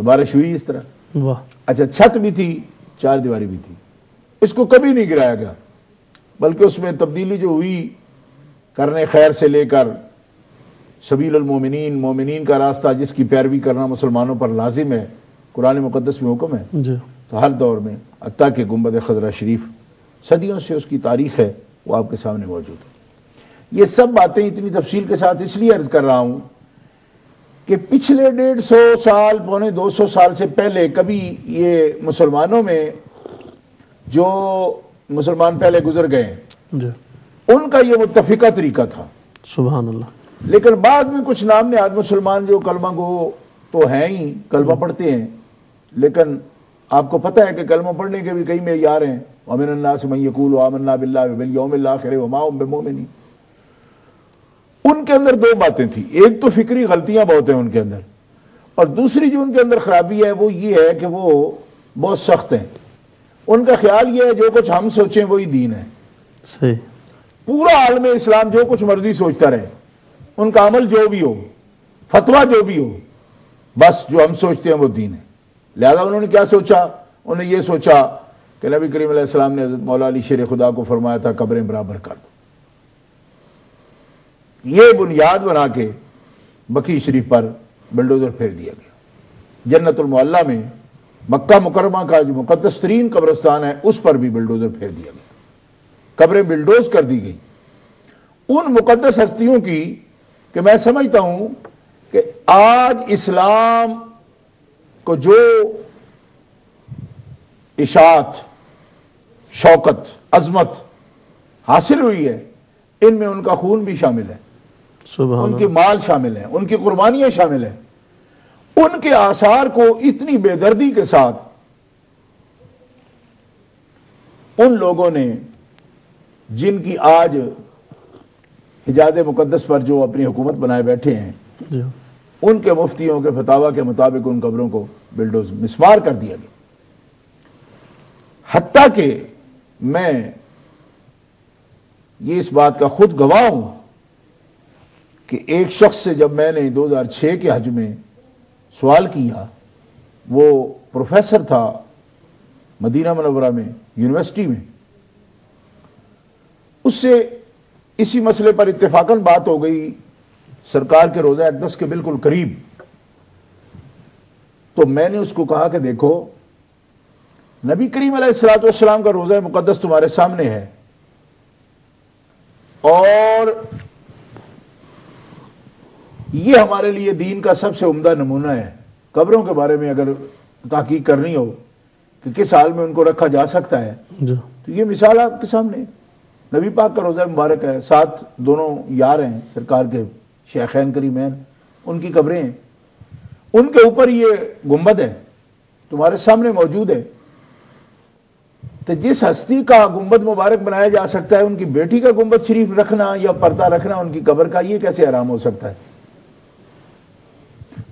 تو بارش ہوئی اس طرح. واہ. اچھا چھت بھی تھی، چار دیواری بھی تھی، اس کو کبھی نہیں گرایا گیا، بلکہ اس میں تبدیلی جو ہوئی کرنے خیر سے لے کر سبیل المومنین، مومنین کا راستہ جس کی پیروی کرنا مسلمانوں پر لازم ہے، قرآن مقدس میں حکم ہے. جی. تو ہر دور میں حتیٰ کہ گنبد خضرا شریف صدیوں سے اس کی تاریخ ہے، وہ آپ کے سامنے موجود ہے. یہ سب باتیں اتنی تفصیل کے ساتھ اس لیے عرض کر رہا ہوں کہ پچھلے 150 سال، پونے 200 سال سے پہلے کبھی یہ مسلمانوں میں جو مسلمان پہلے گزر گئے ہیں جی. ان کا یہ متفقہ طریقہ تھا. سبحان اللہ. لیکن بعد میں کچھ نام نہاد مسلمان جو کلمہ گو تو ہیں ہی، کلمہ پڑھتے ہیں، لیکن آپ کو پتہ ہے کہ کلمہ پڑھنے کے بھی کئی معیار ہیں. وَمِنَ النَّاسِ مَن يَقُولُ آمَنَّا بِاللَّهِ وَبِالْيَوْمِ الْآخِرِ وَمَا هُم بِمُؤْمِنِينَ. ان کے اندر دو باتیں تھیں، ایک تو فکری غلطیاں بہت ہیں ان کے اندر، اور دوسری جو ان کے اندر خرابی ہے وہ یہ ہے کہ وہ بہت سخت ہیں. ان کا خیال یہ ہے جو کچھ ہم سوچیں وہی دین ہے. صحیح. پورا عالم اسلام جو کچھ مرضی سوچتا رہے، ان کا عمل جو بھی ہو، فتویٰ جو بھی ہو، بس جو ہم سوچتے ہیں وہ دین ہے. لہذا انہوں نے کیا سوچا؟ انہوں نے یہ سوچا کہ نبی کریم علیہ السلام نے حضرت مولا علی شیر خدا کو فرمایا تھا قبریں برابر کر دو. یہ بنیاد بنا کے بقیع شریف پر بلڈوزر پھیر دیا گیا. جنت المعلیٰ میں مکہ مکرمہ کا جو مقدس ترین قبرستان ہے اس پر بھی بلڈوزر پھیر دیا گیا، قبریں بلڈوز کر دی گئی ان مقدس ہستیوں کی کہ میں سمجھتا ہوں کہ آج اسلام کو جو اشاعت، شوکت، عظمت حاصل ہوئی ہے ان میں ان کا خون بھی شامل ہے، ان کے مال شامل ہیں، ان کی قربانیاں شامل ہیں. ان کے آثار کو اتنی بے دردی کے ساتھ ان لوگوں نے جن کی آج حجاز مقدس پر جو اپنی حکومت بنائے بیٹھے ہیں، ان کے مفتیوں کے فتاویٰ کے مطابق ان قبروں کو بلڈوز مسمار کر دیا گیا. حتیٰ کہ میں یہ اس بات کا خود گواہ ہوں کہ ایک شخص سے جب میں نے 2006 کے حج میں سوال کیا، وہ پروفیسر تھا مدینہ منورہ میں یونیورسٹی میں، اس سے اسی مسئلے پر اتفاقاً بات ہو گئی سرکار کے روضہ اقدس کے بالکل قریب. تو میں نے اس کو کہا کہ دیکھو نبی کریم علیہ السلام کا روضہ مقدس تمہارے سامنے ہے، اور یہ ہمارے لیے دین کا سب سے عمدہ نمونہ ہے. قبروں کے بارے میں اگر تحقیق کرنی ہو کہ کس حال میں ان کو رکھا جا سکتا ہے تو یہ مثال آپ کے سامنے نبی پاک کا روضہ مبارک ہے، ساتھ دونوں یار ہیں سرکار کے شیخین کریمین، ان کی قبریں ہیں، ان کے اوپر یہ گنبد ہے تمہارے سامنے موجود ہے. تو جس ہستی کا گنبد مبارک بنایا جا سکتا ہے، ان کی بیٹی کا گنبد شریف رکھنا یا پردہ رکھنا ان کی قبر کا، یہ کیسے حرام ہو سکتا ہے؟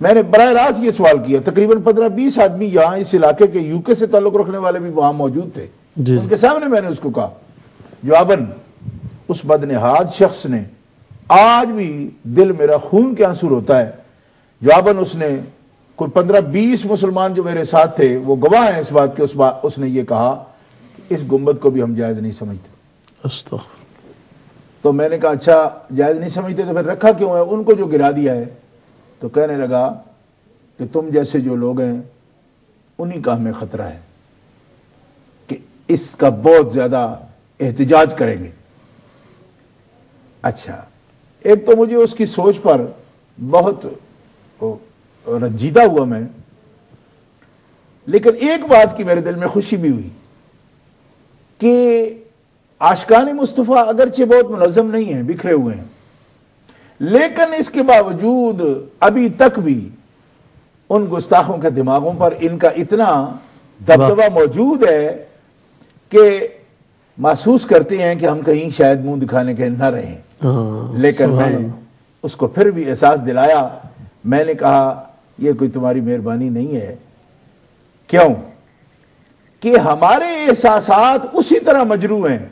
میں نے براہ راست یہ سوال کیا. تقریباً 15-20 آدمی یہاں اس علاقے کے یو کے سے تعلق رکھنے والے بھی وہاں موجود تھے. ان کے سامنے میں نے اس کو کہا. جواباً اس بدنہاد شخص نے، آج بھی دل میرا خون کے آنسو ہوتا ہے، جواباً اس نے کوئی 15-20 مسلمان جو میرے ساتھ تھے وہ گواہ ہیں اس بات کے، اس نے یہ کہا کہ اس گنبد کو بھی ہم جائز نہیں سمجھتے. تو میں نے کہا اچھا جائز نہیں سمجھتے تو پھر رکھا کیوں ہے؟ ان کو جو گرا دیا ہے. تو کہنے لگا کہ تم جیسے جو لوگ ہیں انہی کا ہمیں خطرہ ہے کہ اس کا بہت زیادہ احتجاج کریں گے. اچھا، ایک تو مجھے اس کی سوچ پر بہت رنجیدہ ہوا میں، لیکن ایک بات کی میرے دل میں خوشی بھی ہوئی کہ عاشقان مصطفیٰ اگرچہ بہت منظم نہیں ہیں، بکھرے ہوئے ہیں، لیکن اس کے باوجود ابھی تک بھی ان گستاخوں کے دماغوں پر ان کا اتنا دبدبہ موجود ہے کہ محسوس کرتے ہیں کہ ہم کہیں شاید منہ دکھانے کے نہ رہیں. لیکن میں اس کو پھر بھی احساس دلایا. میں نے کہا یہ کوئی تمہاری مہربانی نہیں ہے. کیوں؟ کہ ہمارے احساسات اسی طرح مجروح ہیں.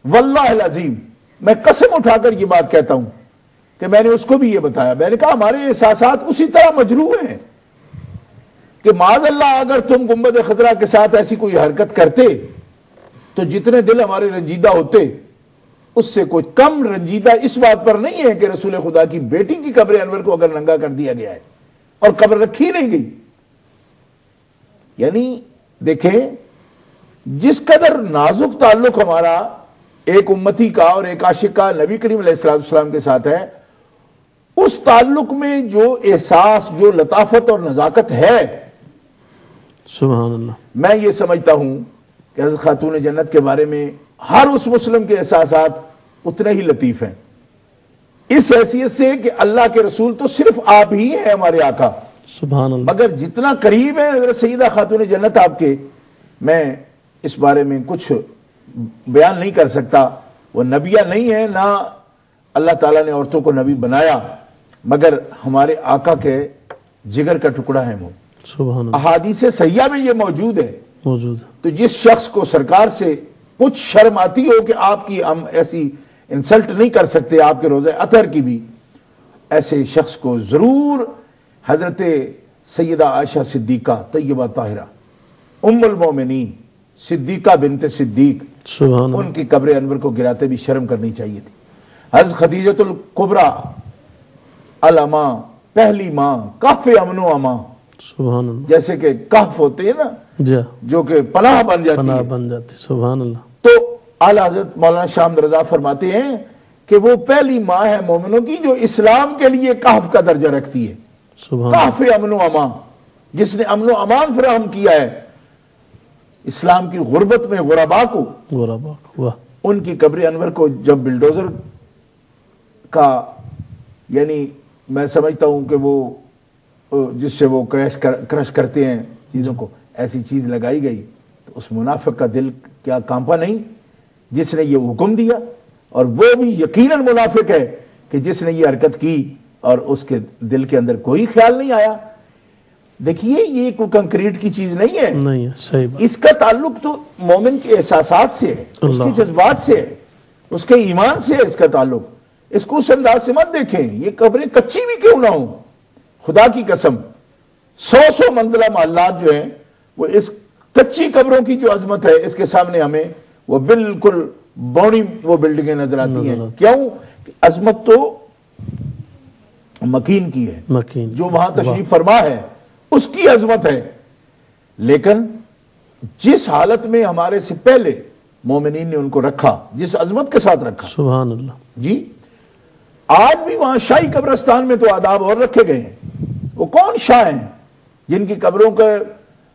واللہ العظیم میں قسم اٹھا کر یہ بات کہتا ہوں کہ میں نے اس کو بھی یہ بتایا. میں نے کہا ہمارے احساسات اسی طرح مجروح ہیں. کہ معاذ اللہ اگر تم گنبد خضرا کے ساتھ ایسی کوئی حرکت کرتے تو جتنے دل ہمارے رنجیدہ ہوتے اس سے کوئی کم رنجیدہ اس بات پر نہیں ہے کہ رسول خدا کی بیٹی کی قبر انور کو اگر ننگا کر دیا گیا ہے اور قبر رکھی نہیں گئی. یعنی دیکھیں جس قدر نازک تعلق ہمارا ایک امتی کا اور ایک عاشق کا نبی کریم علیہ السلام کے ساتھ ہے، اس تعلق میں جو احساس، جو لطافت اور نزاکت ہے، سبحان اللہ، میں یہ سمجھتا ہوں کہ حضرت خاتون جنت کے بارے میں ہر اس مسلم کے احساسات اتنے ہی لطیف ہیں، اس حیثیت سے کہ اللہ کے رسول تو صرف آپ ہی ہیں ہمارے آقا، سبحان اللہ، مگر جتنا قریب ہے حضرت سیدہ خاتون جنت آپ کے، میں اس بارے میں کچھ بیان نہیں کر سکتا. وہ نبیہ نہیں ہے، نہ اللہ تعالیٰ نے عورتوں کو نبی بنایا، مگر ہمارے آقا کے جگر کا ٹکڑا ہے وہ. سبحان اللہ، احادیث صحیحہ میں یہ موجود ہے. موجود ہے. تو جس شخص کو سرکار سے کچھ شرم آتی ہو کہ آپ کی ہم ایسی انسلٹ نہیں کر سکتے، آپ کے روزہ اطہر کی بھی، ایسے شخص کو ضرور حضرت سیدہ عائشہ صدیقہ طیبہ طاہرہ ام المومنین صدیقہ بنت صدیق، سبحان اللہ، ان کی قبر انور کو گراتے بھی شرم کرنی چاہیے تھی. حضرت خدیجۃ الکبریٰ الاماں، پہلی ماں، کہف امن و امان، سبحان اللہ، جیسے کہ کہف ہوتے ہیں نا جا جو کہ پناہ بن جاتی پناہ ہے، بن جاتی، سبحان اللہ، تو اعلیٰ حضرت مولانا شاہ احمد رضا فرماتے ہیں کہ وہ پہلی ماں ہے مومنوں کی جو اسلام کے لیے کہف کا درجہ رکھتی ہے. سبحان اللہ، کہف امن و امان، جس نے امن و امان فراہم کیا ہے اسلام کی غربت میں غربا کو. غربا، واہ، ان کی قبر انور کو جب بلڈوزر کا، یعنی میں سمجھتا ہوں کہ وہ جس سے وہ کرش کرتے ہیں چیزوں کو، ایسی چیز لگائی گئی تو اس منافق کا دل کیا کانپا نہیں جس نے یہ حکم دیا؟ اور وہ بھی یقیناً منافق ہے کہ جس نے یہ حرکت کی اور اس کے دل کے اندر کوئی خیال نہیں آیا. دیکھیے یہ کوئی کنکریٹ کی چیز نہیں ہے، نہیں ہے، صحیح بات، اس کا تعلق تو مومن کے احساسات سے ہے، اس کے جذبات سے ہے، اس کے ایمان سے ہے اس کا تعلق. اس کو اس انداز سے مت دیکھیں، یہ قبریں کچی بھی کیوں نہ ہوں، خدا کی قسم 100 منزلہ محلات جو ہیں وہ اس کچی قبروں کی جو عظمت ہے اس کے سامنے ہمیں وہ بالکل بونی وہ بلڈنگیں نظر آتی ہیں. کیوں؟ عظمت تو مکین کی ہے، مکین، جو وہاں تشریف فرما ہے اس کی عظمت ہے. لیکن جس حالت میں ہمارے سے پہلے مومنین نے ان کو رکھا، جس عظمت کے ساتھ رکھا، سبحان اللہ، جی آج بھی وہاں شاہی قبرستان میں تو آداب اور رکھے گئے ہیں. وہ کون شاہ ہیں جن کی قبروں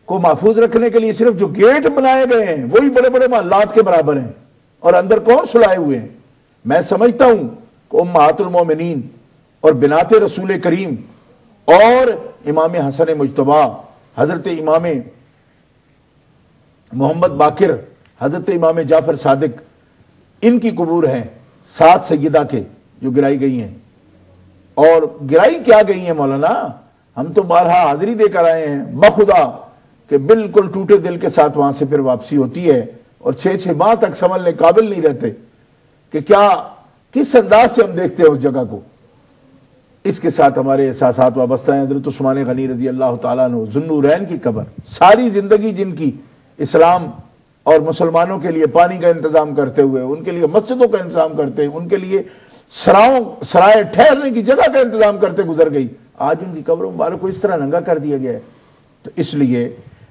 کو محفوظ رکھنے کے لیے صرف جو گیٹ بنائے گئے ہیں وہی بڑے بڑے محلات کے برابر ہیں، اور اندر کون سلائے ہوئے ہیں؟ میں سمجھتا ہوں کہ امہات المومنین اور بنات رسول کریم اور امام حسن مجتبی، حضرت امام محمد باقر، حضرت امام جعفر صادق، ان کی قبور ہیں 7 سیدہ کے جو گرائی گئی ہیں. اور گرائی کیا گئی ہیں مولانا؟ ہم تو بارہا حاضری دے کر آئے ہیں بخدا کہ بالکل ٹوٹے دل کے ساتھ وہاں سے پھر واپسی ہوتی ہے، اور 6 ماہ تک سنبھلنے قابل نہیں رہتے کہ کیا کس انداز سے ہم دیکھتے ہیں اس جگہ کو. اس کے ساتھ ہمارے احساسات وابستہ ہیں. حضرت عثمان غنی رضی اللہ تعالیٰ عنہ ذوالنورین کی قبر، ساری زندگی جن کی اسلام اور مسلمانوں کے لیے پانی کا انتظام کرتے ہوئے، ان کے لیے مسجدوں کا انتظام کرتے، ان کے لیے سرائے ٹھہرنے کی جگہ کا انتظام کرتے گزر گئی، آج ان کی قبر مبارک کو اس طرح ننگا کر دیا گیا ہے. تو اس لیے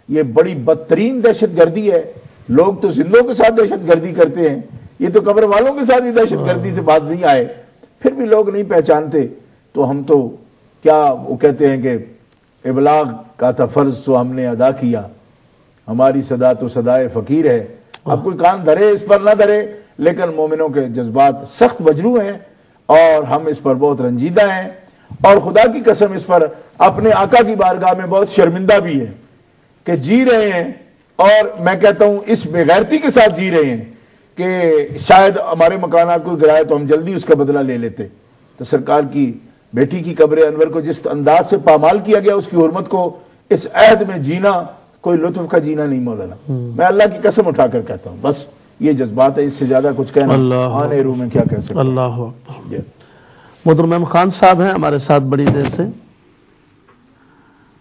یہ بڑی بدترین دہشت گردی ہے. لوگ تو زندوں کے ساتھ دہشت گردی کرتے ہیں، یہ تو قبر والوں کے ساتھ بھی دہشت گردی سے بات نہیں آئے، پھر بھی لوگ نہیں پہچانتے. تو ہم تو کیا وہ کہتے ہیں کہ ابلاغ کا تھا فرض تو ہم نے ادا کیا، ہماری صدا تو صدائے فقیر ہے. اب کوئی کان دھرے اس پر نہ دھرے، لیکن مومنوں کے جذبات سخت مجروح ہیں اور ہم اس پر بہت رنجیدہ ہیں، اور خدا کی قسم اس پر اپنے آقا کی بارگاہ میں بہت شرمندہ بھی ہے کہ جی رہے ہیں. اور میں کہتا ہوں اس بے غیرتی کے ساتھ جی رہے ہیں کہ شاید ہمارے مکانات کو گرائے تو ہم جلدی اس کا بدلہ لے لیتے. تو سرکار کی بیٹی کی قبر انور کو جس انداز سے پامال کیا گیا، اس کی حرمت کو اس عہد میں جینا کوئی لطف کا جینا نہیں مولانا. میں اللہ کی قسم اٹھا کر کہتا ہوں، بس یہ جذبات ہے، اس سے زیادہ کچھ کہنا آنے روح میں کیا کہہ سکتے. اللہ اکبر. محترم خان صاحب ہیں ہمارے ساتھ بڑی دیر سے.